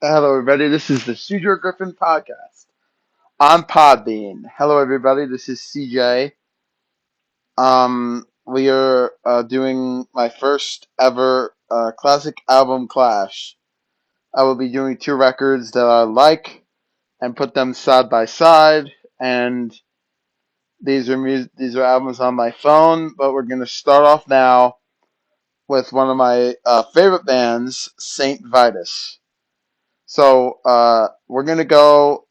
Hello, everybody. This is the Cedar Griffin podcast on Podbean. Hello, everybody. This is CJ. We are doing my first ever classic album clash. I will be doing two records that I like and put them side by side. And these are albums on my phone. But we're gonna start off now with one of my favorite bands, Saint Vitus. So we're gonna go.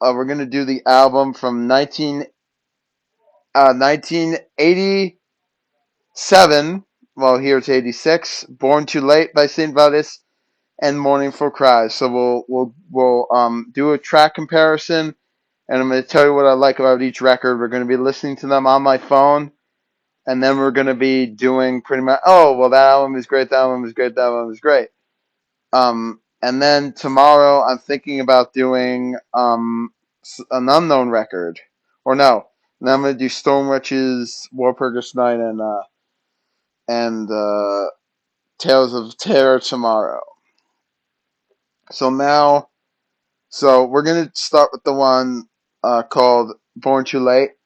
We're gonna do the album from 1987. Well, here it's 86. Born Too Late by Saint Vitus and mourningful cries. So we'll do a track comparison, and I'm gonna tell you what I like about each record. We're gonna be listening to them on my phone, and then we're gonna be doing pretty much. Oh, well, that album is great. That album is great. That album is great. And then tomorrow I'm thinking about doing an unknown record, or no. And I'm gonna do Stone Witch's Warpurgis Night and Tales of Terror tomorrow. So now, so we're gonna start with the one called Born Too Late.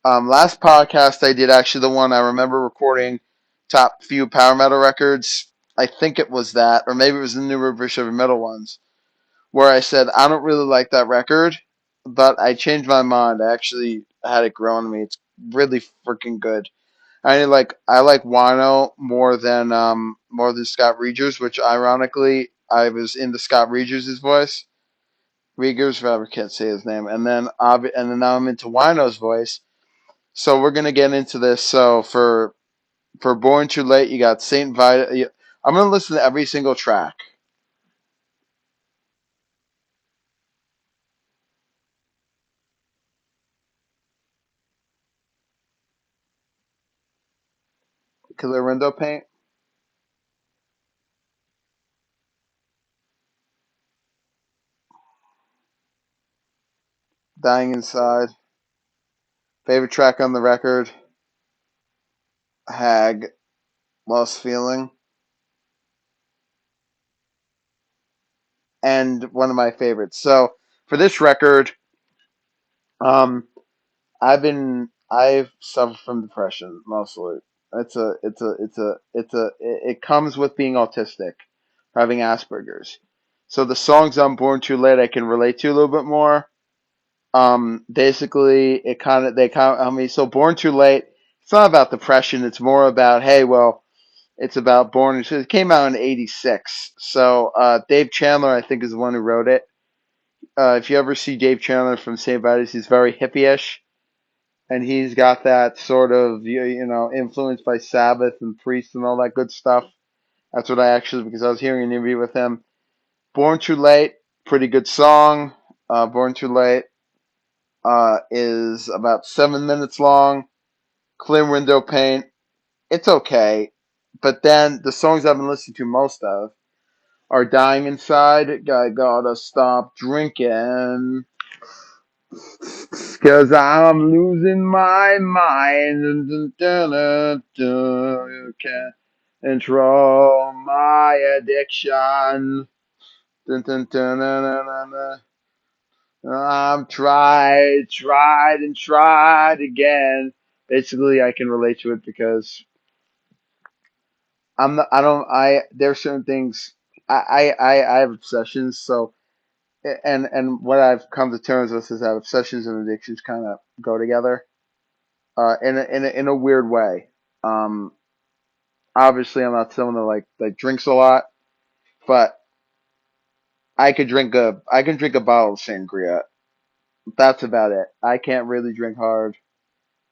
Last podcast I did actually the one I remember recording top few power metal records. I think it was that, or maybe it was the newer version of metal ones, where I said I don't really like that record, but I changed my mind. I actually had it grow on me. It's really freaking good. I like Wino more than Scott Regers, which ironically I was into Scott Regers' voice. Regers, whatever, can't say his name, and then now I'm into Wino's voice. So we're gonna get into this. So for Born Too Late, you got Saint Vita. I'm gonna listen to every single track. Killer Window Paint, Dying Inside. Favorite track on the record, Hag, Lost Feeling, and one of my favorites. So for this record, um, I've suffered from depression mostly. It comes with being autistic, having Asperger's. So the songs on Born Too Late I can relate to a little bit more. Basically so Born Too Late, it's not about depression, it's more about, hey, well, it's about Born. It came out in '86. So Dave Chandler, I think, is the one who wrote it. If you ever see Dave Chandler from St. Vitus, he's very hippie-ish, and he's got that sort of influenced by Sabbath and Priest and all that good stuff. That's what I actually, because I was hearing an interview with him. Born Too Late, pretty good song. Born Too Late is about 7 minutes long. Clear Window Paint, it's okay, but then the songs I've been listening to most of are Dying Inside. I gotta stop drinking, 'cause I'm losing my mind. You can't control my addiction. I'm tried and tried again. Basically, I can relate to it because I'm not, I don't, I, there's certain things, I have obsessions, so, and what I've come to terms with is that obsessions and addictions kind of go together, in a weird way. Um, Obviously I'm not someone that drinks a lot, but I can drink a bottle of sangria. That's about it. I can't really drink hard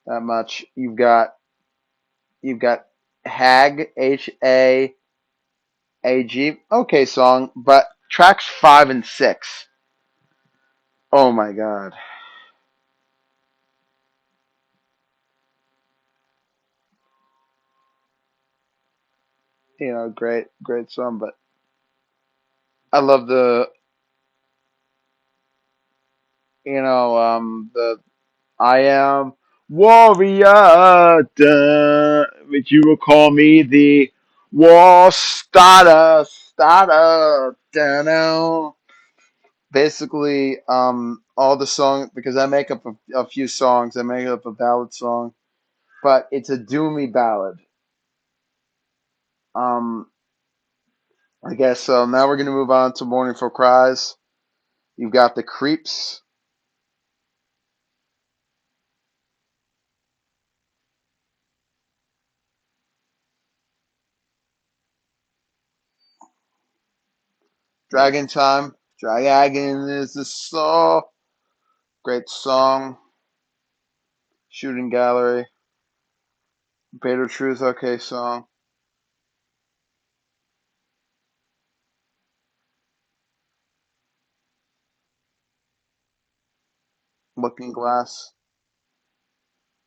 that much. You've got Hag, Hag, okay song, but tracks 5 and 6. Oh my god. Great song, but I love the I am warrior, duh, but you will call me the war starter, duh, no. basically all the song because I make up a few songs. I make up a ballad song, but it's a doomy ballad. Um, I guess so. Now we're gonna move on to mourningful cries. You've got the creeps, dragon time. Dragon is the soul. Great song. Shooting gallery. Beta truth. Okay, song. Looking glass.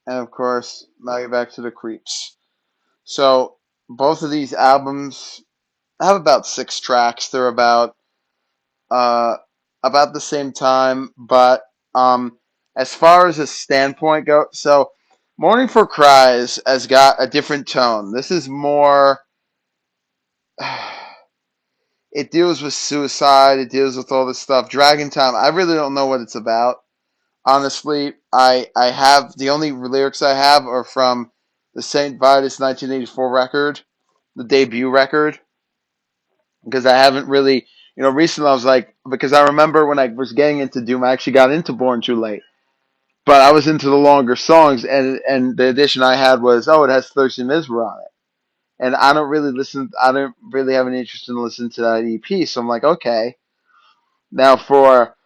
And of course, now you're back to the creeps. So both of these albums have about 6 tracks. They're uh about the same time, but as far as a standpoint goes, so Morning for Cries has got a different tone. This is more it deals with suicide, it deals with all this stuff. Dragon Time, I really don't know what it's about. Honestly, I have the only lyrics I have are from the Saint Vitus 1984 record, the debut record, because I haven't really, recently I was like, because I remember when I was getting into Doom, I actually got into Born Too Late, but I was into the longer songs, and the addition I had was, oh, it has Thirsty Misery on it, and I don't really have any interest in listening to that EP, so I'm like, okay, now for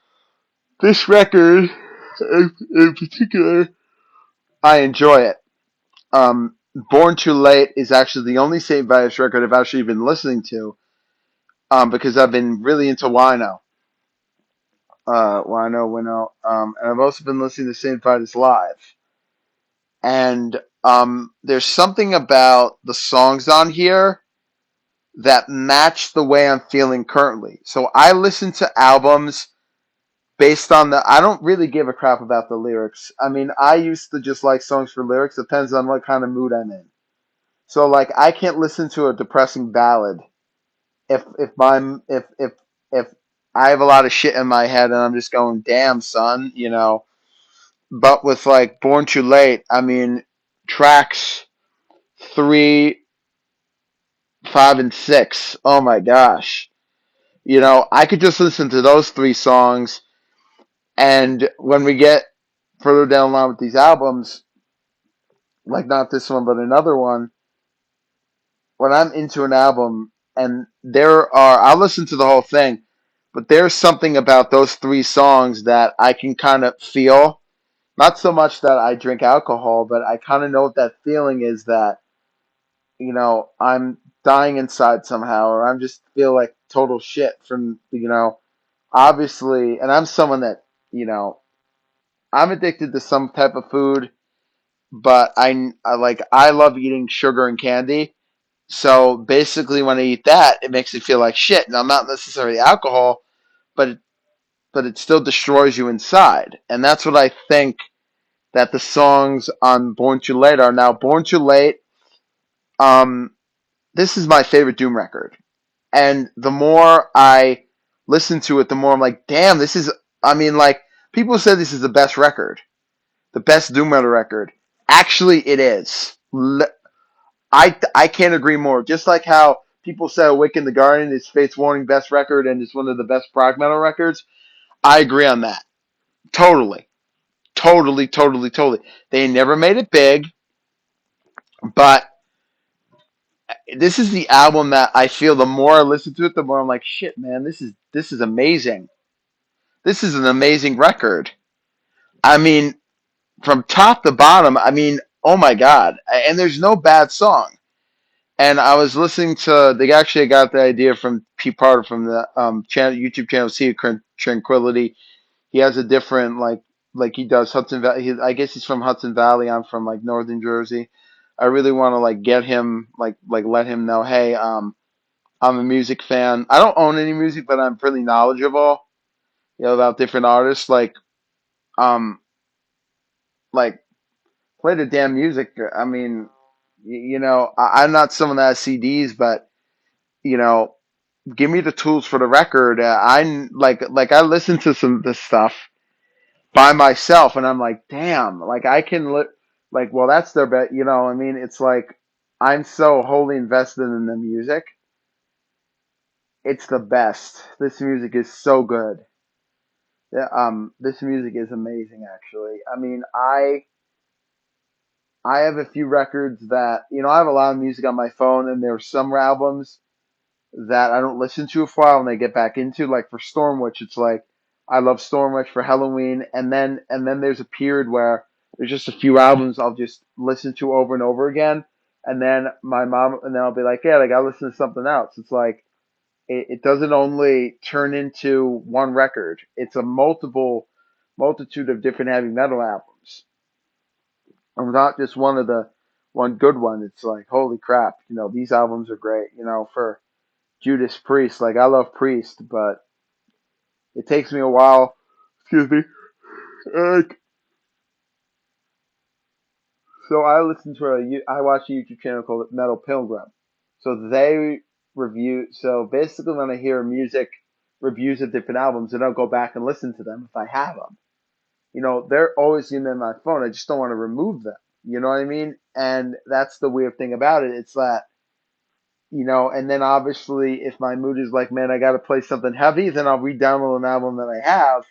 this record in particular, I enjoy it. Born Too Late is actually the only Saint Vitus record I've actually been listening to, because I've been really into Wino. Wino, Wino. And I've also been listening to Saint Vitus live. And there's something about the songs on here that match the way I'm feeling currently. So I listen to albums based on I don't really give a crap about the lyrics. I mean, I used to just like songs for lyrics. Depends on what kind of mood I'm in. So like I can't listen to a depressing ballad if I have a lot of shit in my head and I'm just going, damn son. But with like Born Too Late, I mean tracks 3, 5, and 6. Oh my gosh. I could just listen to those 3 songs, and when we get further down the line with these albums, like not this one but another one, when I'm into an album and I'll listen to the whole thing, but there's something about those 3 songs that I can kind of feel. Not so much that I drink alcohol, but I kind of know what that feeling is that, I'm dying inside somehow, or I'm just feel like total shit obviously, and I'm someone that, I'm addicted to some type of food, but I love eating sugar and candy. So basically, when I eat that, it makes me feel like shit. Now, not necessarily alcohol, but it still destroys you inside, and that's what I think that the songs on Born Too Late are. Now, Born Too Late, um, this is my favorite Doom record, and the more I listen to it, the more I'm like, damn, this is. I mean, like people said, this is the best record, the best Doom metal record. Actually, it is. I can't agree more. Just like how people said Awake in the Garden is Fate's Warning best record and it's one of the best prog metal records, I agree on that. Totally. Totally, totally, totally. They never made it big, but this is the album that I feel the more I listen to it, the more I'm like, shit, man, this is amazing. This is an amazing record. I mean, from top to bottom, I mean, oh my god. And there's no bad song. And I was listening to. They actually got the idea from Pete Parter from the YouTube channel Sea of Tranquility. He has a different like he does Hudson Valley. I guess he's from Hudson Valley. I'm from like Northern Jersey. I really want to like get him like let him know, hey, I'm a music fan. I don't own any music, but I'm pretty knowledgeable, about different artists. Um like play the damn music. I mean, I'm not someone that has CDs, but you know give me the tools for the record. I listen to some of this stuff by myself, and I'm like, damn, like I can like, well, that's their bet, you know. I mean, it's like I'm so wholly invested in the music. It's the best. This music is so good. Yeah, this music is amazing, actually. I mean, I have a few records that I have a lot of music on my phone, and there are some albums that I don't listen to for a while and they get back into. Like for Stormwitch, it's like I love Stormwitch for Halloween, and then there's a period where there's just a few albums I'll just listen to over and over again, and then I'll be like, yeah, I gotta listen to something else. It's like it doesn't only turn into one record; it's a multitude of different heavy metal albums, and not just one good one. It's like holy crap, these albums are great. For Judas Priest. Like I love Priest, but it takes me a while. Excuse me. Like, so I listen to I watch a YouTube channel called Metal Pilgrim. So they review. So basically, when I hear music reviews of different albums, then I'll go back and listen to them if I have them. They're always in my phone. I just don't want to remove them. You know what I mean? And that's the weird thing about it. It's that and then obviously if my mood is like, man, I got to play something heavy, then I'll re-download an album that I have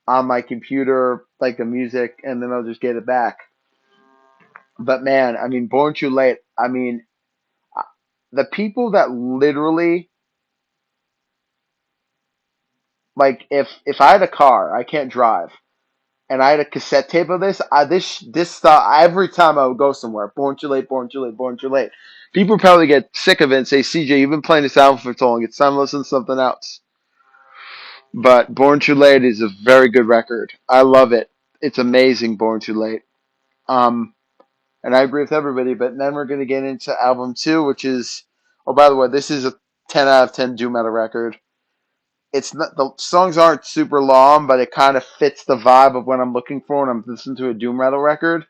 on my computer, like the music, and then I'll just get it back. But man, I mean, Born Too Late. I mean, the people that literally like, if I had a car, I can't drive, and I had a cassette tape of this stuff every time I would go somewhere. Born Too Late, Born Too Late, Born Too Late. People probably get sick of it and say, CJ, you've been playing this album for so long. It's time to listen to something else. But Born Too Late is a very good record. I love it. It's amazing, Born Too Late. Um, and I agree with everybody. But then we're going to get into album two, which is, oh, by the way, this is a 10 out of 10 doom metal record. It's not the songs aren't super long, but it kind of fits the vibe of what I'm looking for when I'm listening to a doom metal record.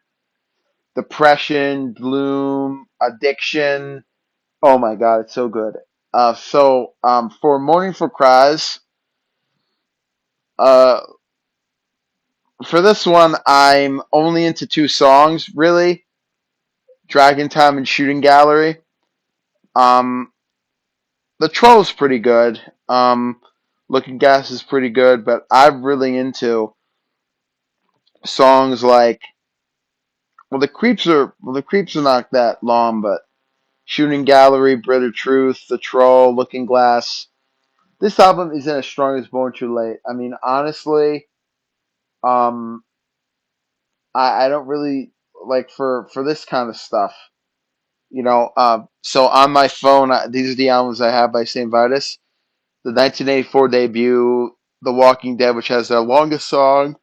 Depression, gloom, addiction. Oh my god, it's so good. For mourningful cries, uh, for this one, I'm only into two songs really: Dragon Time and Shooting Gallery. Um, the Troll's pretty good. Looking Gas is pretty good, but I'm really into songs like the Creeps are not that long, but Shooting Gallery, Bitter Truth, The Troll, Looking Glass. This album isn't as strong as Born Too Late. I mean, honestly, um, I don't really like for this kind of stuff. So on my phone, these are the albums I have by St. Vitus. The 1984 debut, The Walking Dead, which has their longest song.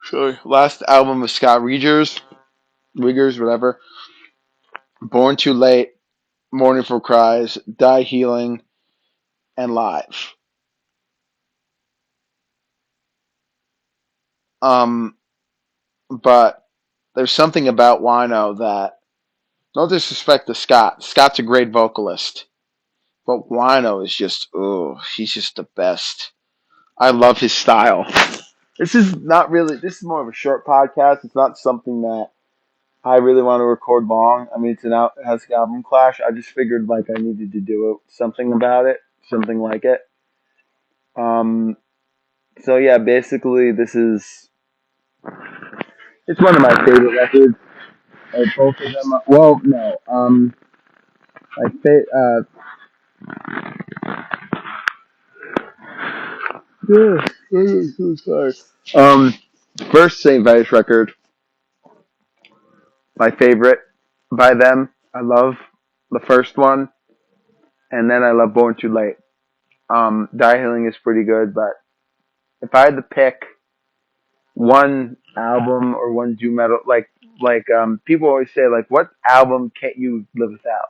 Sorry, last album of Scott Riggers, whatever. Born Too Late, Mourningful Cries, Die Healing, and Live. Um, but there's something about Wino that, no disrespect to Scott. Scott's a great vocalist, but Wino is just, oh, he's just the best. I love his style. This is more of a short podcast. It's not something that I really want to record long. I mean, it has an album clash. I just figured like I needed to do something about it, something like it. Um, so yeah, basically it's one of my favorite records. Both of them. Well, no. My sorry. First St. Vitus record, my favorite by them. I love the first one, and then I love Born Too Late. Die Healing is pretty good, but if I had to pick one album or one doom metal, people always say, like, what album can't you live without?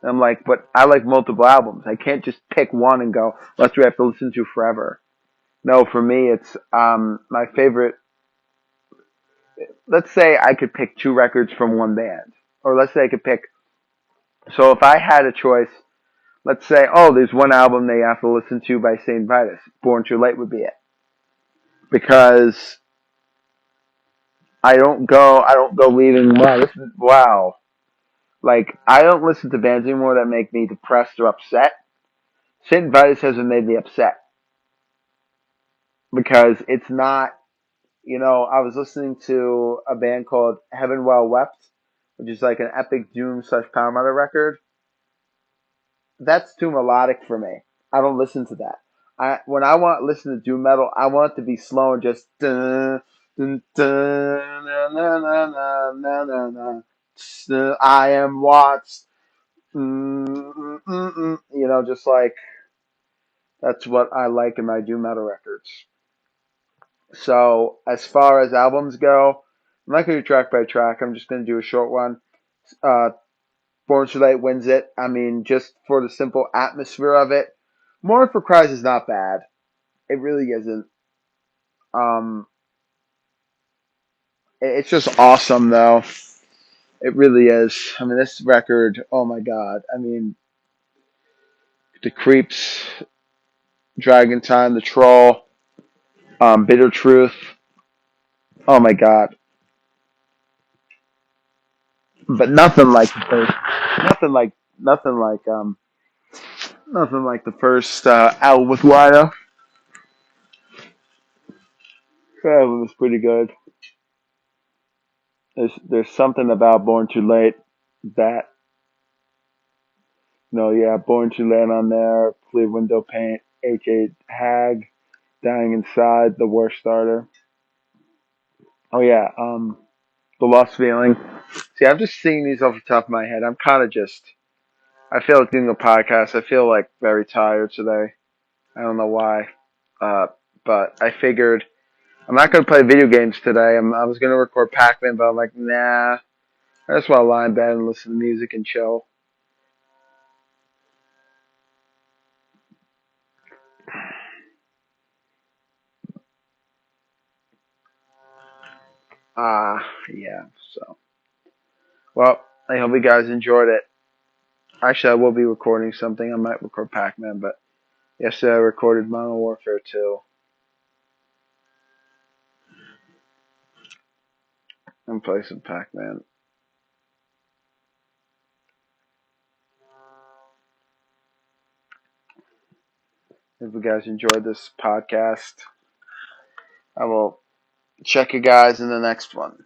And I'm like, but I like multiple albums. I can't just pick one and go, that's what I have to listen to forever. No, for me, it's my favorite. Let's say I could pick two records from one band, or let's say I could pick So if I had a choice, let's say, oh, there's one album they have to listen to by Saint Vitus, Born Too Late would be it. Because I don't go leaving, wow. Like, I don't listen to bands anymore that make me depressed or upset. Saint Vitus hasn't made me upset. Because it's not, I was listening to a band called Heaven Well Wept, which is like an epic doom slash power metal record. That's too melodic for me. I don't listen to that. When I want to listen to doom metal, I want it to be slow and just dun, dun, dun, na, na, na, na, na, na, na. I am Watts. Just like that's what I like in my doom metal records. So as far as albums go, I'm not going to do track by track. I'm just going to do a short one. Uh, Born Too Late wins it. I mean, just for the simple atmosphere of it. Mourningful Cries is not bad. It really isn't. Um, it's just awesome, though. It really is. I mean, this record, oh my god. I mean, The Creeps, Dragon Time, The Troll, Bitter Truth. Oh my god. But nothing like, nothing like the first album with Wino. That album was pretty good. There's something about Born Too Late that no, yeah, Born Too Late on there, Clear Window Paint, H.A. Hag, Dying Inside, The Worst Starter. Oh yeah, The Lost Feeling. See, I'm just seeing these off the top of my head. I'm kind of just, I feel like doing a podcast. I feel like very tired today. I don't know why. Uh, but I figured I'm not going to play video games today. I was going to record Pac-Man, but I'm like, nah. I just want to lie in bed and listen to music and chill. Yeah, so. Well, I hope you guys enjoyed it. Actually, I will be recording something. I might record Pac-Man, but yesterday I recorded Modern Warfare 2 and play some Pac-Man. If you guys enjoyed this podcast, I will check you guys in the next one.